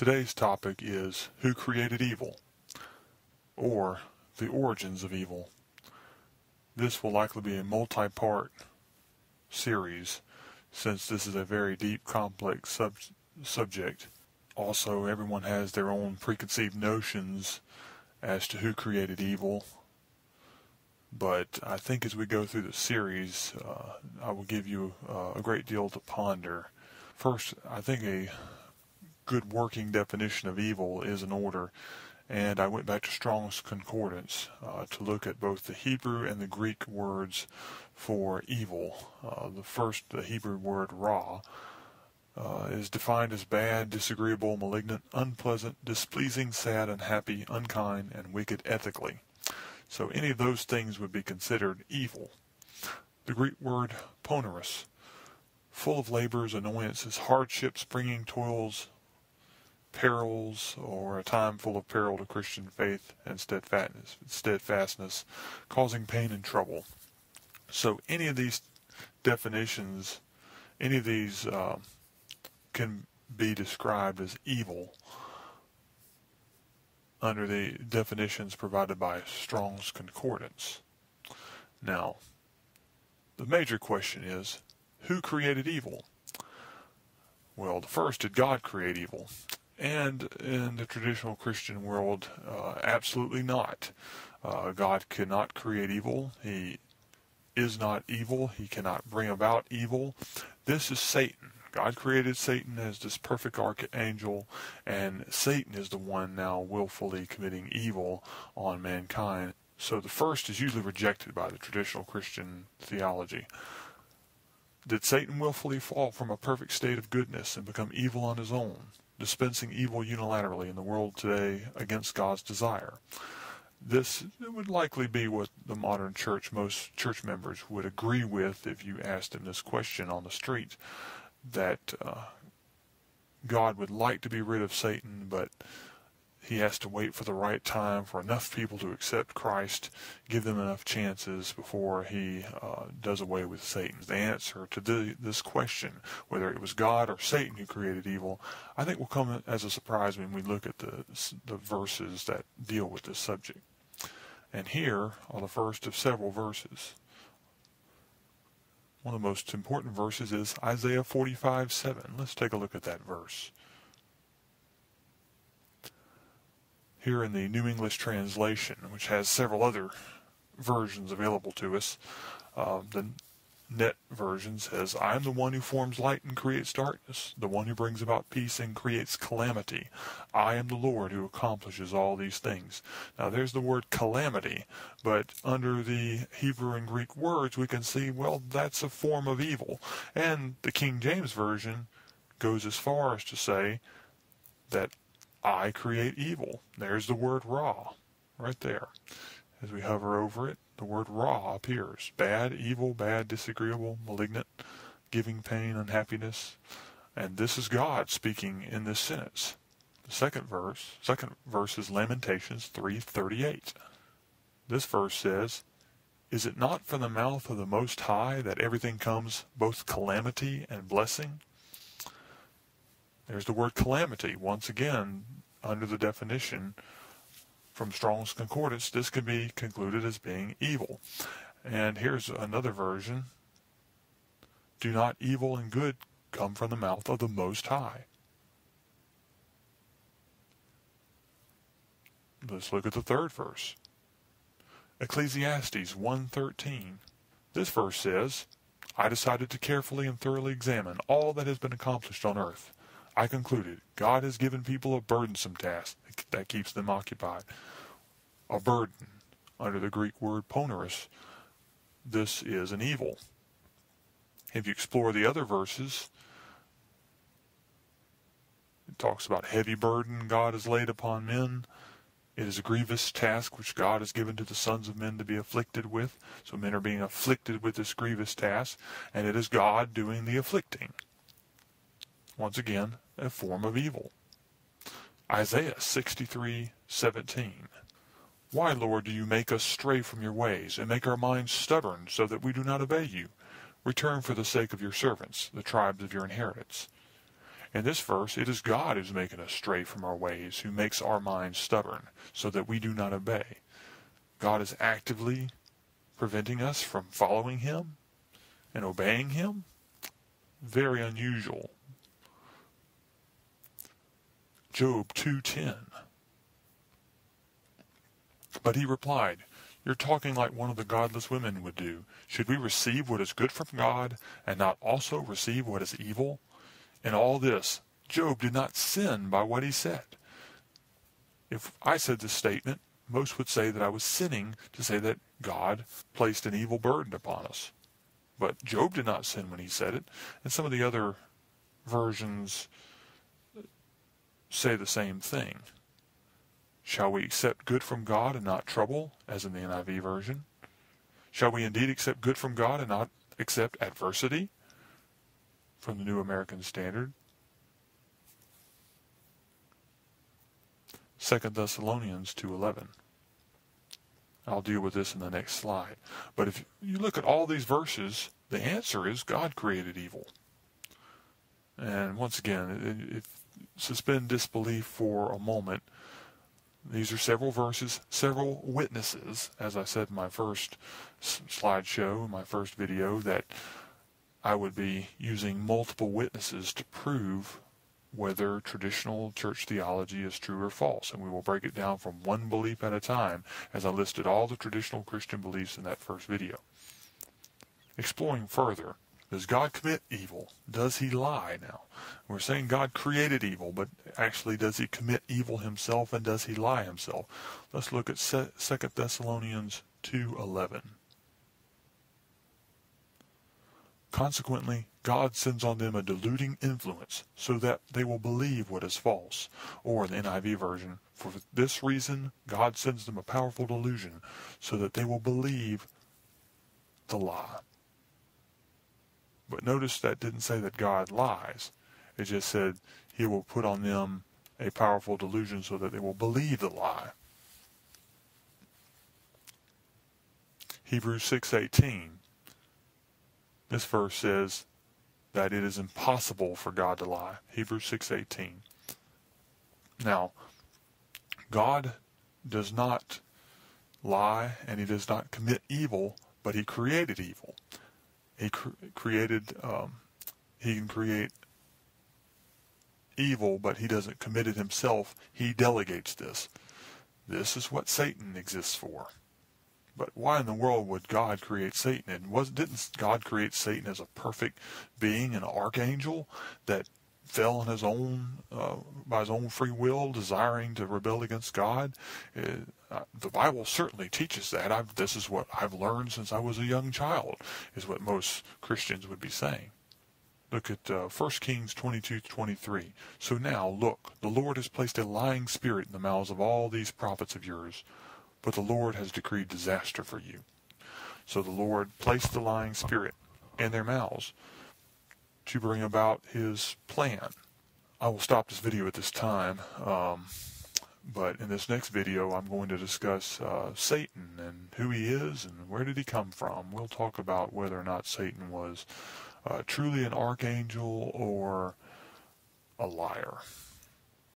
Today's topic is Who Created Evil? Or The Origins of Evil. This will likely be a multi-part series since this is a very deep, complex subject. Also, everyone has their own preconceived notions as to who created evil. But I think as we go through the series, I will give you a great deal to ponder. First, I think a good working definition of evil is an order, and I went back to Strong's Concordance to look at both the Hebrew and the Greek words for evil. The Hebrew word ra, is defined as bad, disagreeable, malignant, unpleasant, displeasing, sad, unhappy, unkind, and wicked ethically. So any of those things would be considered evil. The Greek word poneros, full of labors, annoyances, hardships, bringing toils, perils, or a time full of peril to Christian faith and steadfastness, causing pain and trouble. So any of these definitions, any of these can be described as evil under the definitions provided by Strong's Concordance. Now, the major question is, who created evil? Well, first, did God create evil? And in the traditional Christian world, absolutely not. God cannot create evil. He is not evil. He cannot bring about evil. This is Satan. God created Satan as this perfect archangel, and Satan is the one now willfully committing evil on mankind. So the first is usually rejected by the traditional Christian theology. Did Satan willfully fall from a perfect state of goodness and become evil on his own, dispensing evil unilaterally in the world today against God's desire? This would likely be what the modern church, most church members would agree with if you asked them this question on the street, that God would like to be rid of Satan, but he has to wait for the right time for enough people to accept Christ, give them enough chances before he does away with Satan. The answer to this question, whether it was God or Satan who created evil, I think will come as a surprise when we look at the verses that deal with this subject. And here are the first of several verses. One of the most important verses is Isaiah 45:7. Let's take a look at that verse. Here in the New English Translation, which has several other versions available to us, the Net version says, I am the one who forms light and creates darkness, the one who brings about peace and creates calamity. I am the Lord who accomplishes all these things. Now there's the word calamity, but under the Hebrew and Greek words we can see, well, that's a form of evil. And the King James Version goes as far as to say that I create evil. There's the word ra, right there. As we hover over it, the word ra appears. Bad, evil, bad, disagreeable, malignant, giving pain, unhappiness. And this is God speaking in this sentence. The second verse is Lamentations 3:38. This verse says, Is it not from the mouth of the Most High that everything comes, both calamity and blessing? There's the word calamity. Once again, under the definition from Strong's Concordance, this can be concluded as being evil. And here's another version. Do not evil and good come from the mouth of the Most High? Let's look at the third verse. Ecclesiastes 1:13. This verse says, I decided to carefully and thoroughly examine all that has been accomplished on earth. I concluded, God has given people a burdensome task that keeps them occupied. A burden, under the Greek word poneros, this is an evil. If you explore the other verses, it talks about heavy burden God has laid upon men. It is a grievous task which God has given to the sons of men to be afflicted with. So men are being afflicted with this grievous task, and it is God doing the afflicting. Once again, a form of evil. Isaiah 63:17. Why, Lord, do you make us stray from your ways, and make our minds stubborn, so that we do not obey you? Return for the sake of your servants, the tribes of your inheritance. In this verse, it is God who's making us stray from our ways, who makes our minds stubborn, so that we do not obey. God is actively preventing us from following Him and obeying Him. Very unusual. Job 2:10. But he replied, "You're talking like one of the godless women would do. Should we receive what is good from God and not also receive what is evil?" In all this, Job did not sin by what he said. If I said this statement, most would say that I was sinning to say that God placed an evil burden upon us. But Job did not sin when he said it, and some of the other versions say the same thing. Shall we accept good from God and not trouble, as in the NIV version? Shall we indeed accept good from God and not accept adversity, from the New American Standard? 2 Thessalonians 2:11. I'll deal with this in the next slide. But if you look at all these verses, the answer is God created evil. And once again, if suspend disbelief for a moment. These are several verses, several witnesses, as I said in my first slideshow, my first video, that I would be using multiple witnesses to prove whether traditional church theology is true or false. And we will break it down from one belief at a time, as I listed all the traditional Christian beliefs in that first video. Exploring further, does God commit evil? Does He lie now? We're saying God created evil, but actually does He commit evil Himself, and does He lie Himself? Let's look at 2 Thessalonians 2:11. Consequently, God sends on them a deluding influence, so that they will believe what is false. Or in the NIV version, for this reason God sends them a powerful delusion, so that they will believe the lie. But notice that didn't say that God lies. It just said He will put on them a powerful delusion so that they will believe the lie. Hebrews 6:18. This verse says that it is impossible for God to lie. Hebrews 6:18. Now, God does not lie and He does not commit evil, but He created evil. He can create evil, but He doesn't commit it Himself. He delegates this. This is what Satan exists for. But why in the world would God create Satan? And didn't God create Satan as a perfect being, an archangel that fell on his own by his own free will, desiring to rebel against God? The Bible certainly teaches that. This is what I've learned since I was a young child, is what most Christians would be saying. Look at 1 Kings 22:23. So now, look, the Lord has placed a lying spirit in the mouths of all these prophets of yours, but the Lord has decreed disaster for you. So the Lord placed the lying spirit in their mouths to bring about His plan. I will stop this video at this time, but in this next video I'm going to discuss Satan and who he is and where did he come from. We'll talk about whether or not Satan was truly an archangel or a liar.